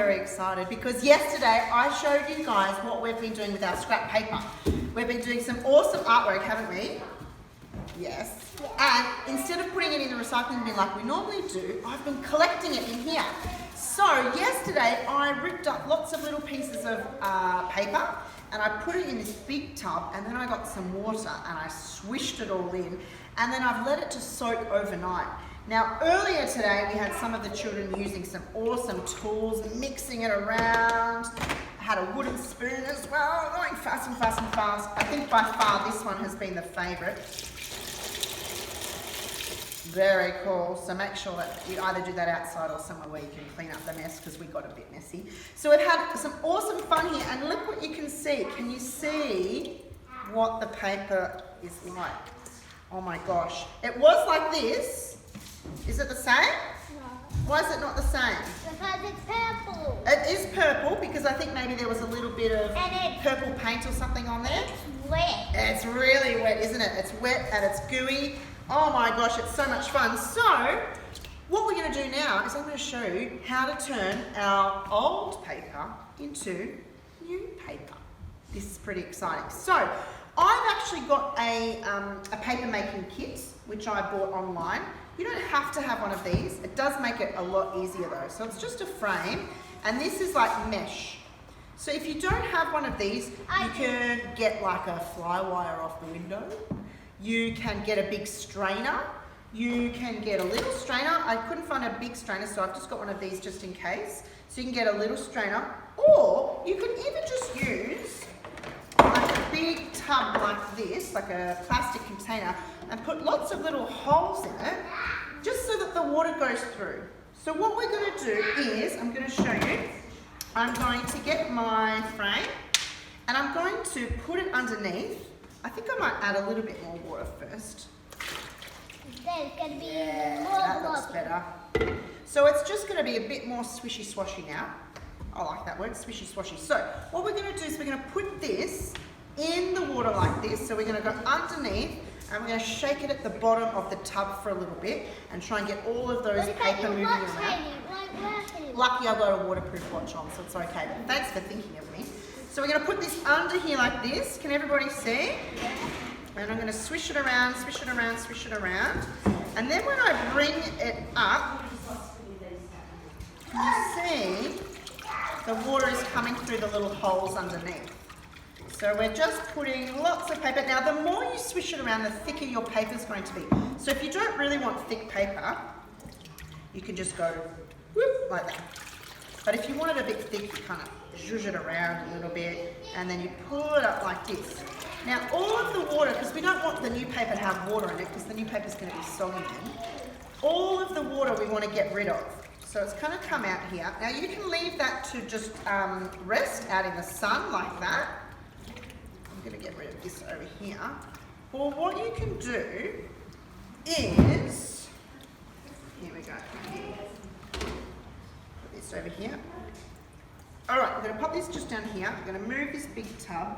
very excited because yesterday I showed you guys what we've been doing with our scrap paper. We've been doing some awesome artwork, haven't we? Yes. And instead of putting it in the recycling bin like we normally do, I've been collecting it in here. So yesterday I ripped up lots of little pieces of paper and I put it in this big tub, and then I got some water and I swished it all in, and then I've let it to soak overnight. Now earlier today we had some of the children using some awesome tools, mixing it around. I had a wooden spoon as well, going fast and fast and fast. I think by far this one has been the favourite. Very cool. So make sure that you either do that outside or somewhere where you can clean up the mess, because we got a bit messy. So we've had some awesome fun here, and look what you can see. Can you see what the paper is like? Oh my gosh. It was like this. Is it the same? No. Why is it not the same? Because it's purple. It is purple because I think maybe there was a little bit of purple paint or something on there. It's wet. It's really wet, isn't it? It's wet and it's gooey. Oh my gosh, it's so much fun. So, what we're going to do now is I'm going to show you how to turn our old paper into new paper. This is pretty exciting. So, I've actually got a paper making kit, which I bought online. You don't have to have one of these. It does make it a lot easier though. So it's just a frame, and this is like mesh. So if you don't have one of these, you can get like a fly wire off the window. You can get a big strainer. You can get a little strainer. I couldn't find a big strainer, so I've just got one of these just in case. So you can get a little strainer, or you can even just use like a big tub like this, like a plastic container, and put lots of little holes in it, just so that the water goes through. So what we're going to do is, I'm going to show you, I'm going to get my frame, and I'm going to put it underneath. I think I might add a little bit more water first. There's going to be more that water. looks better. So it's just going to be a bit more swishy swashy now. I like that word, swishy swashy. So what we're going to do is we're going to put this in the water like this. So we're going to go underneath, and we're going to shake it at the bottom of the tub for a little bit and try and get all of those paper moving around. Lucky I've got a waterproof watch on, so it's okay. But thanks for thinking of me. So we're going to put this under here like this. Can everybody see? And I'm going to swish it around, swish it around, swish it around. And then when I bring it up, you see the water is coming through the little holes underneath. So we're just putting lots of paper. Now the more you swish it around, the thicker your paper is going to be. So if you don't really want thick paper, you can just go whoop, like that. But if you want it a bit thick, you kind of zhuzh it around a little bit, and then you pull it up like this. Now all of the water, because we don't want the new paper to have water in it, because the new paper is going to be soggy then, all of the water we want to get rid of. So it's going to come out here. Now you can leave that to just rest out in the sun like that. I'm going to get rid of this over here. Or what you can do is, here we go. Put this over here. All right, I'm going to pop this just down here. I'm going to move this big tub.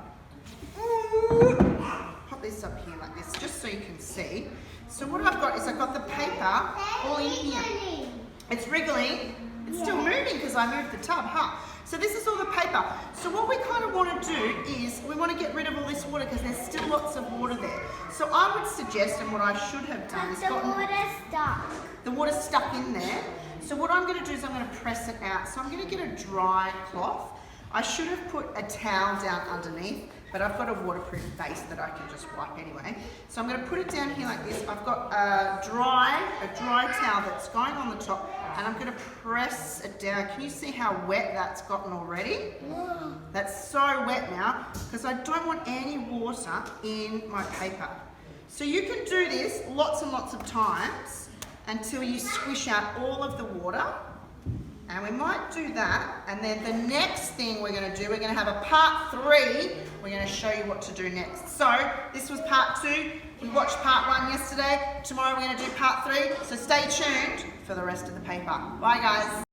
Pop this up here like this, just so you can see. So what I've got is I've got the paper all in here. It's wriggling. It's still moving because I moved the tub, huh? So this is all the paper. So what we kind of want to do is we want to get rid of all this water because there's still lots of water there. So I would suggest, and what I should have done is the water's stuck. The water's stuck in there. So what I'm going to do is I'm going to press it out. So I'm going to get a dry cloth. I should have put a towel down underneath, but I've got a waterproof base that I can just wipe anyway. So I'm going to put it down here like this. I've got a dry towel that's going on the top, and I'm going to press it down. Can you see how wet that's gotten already? That's so wet now because I don't want any water in my paper. So you can do this lots and lots of times until you squish out all of the water. And we might do that, and then the next thing we're going to do, we're going to have a part 3. We're going to show you what to do next. So this was part 2. We watched part 1 yesterday. Tomorrow we're going to do part 3. So stay tuned for the rest of the paper. Bye guys.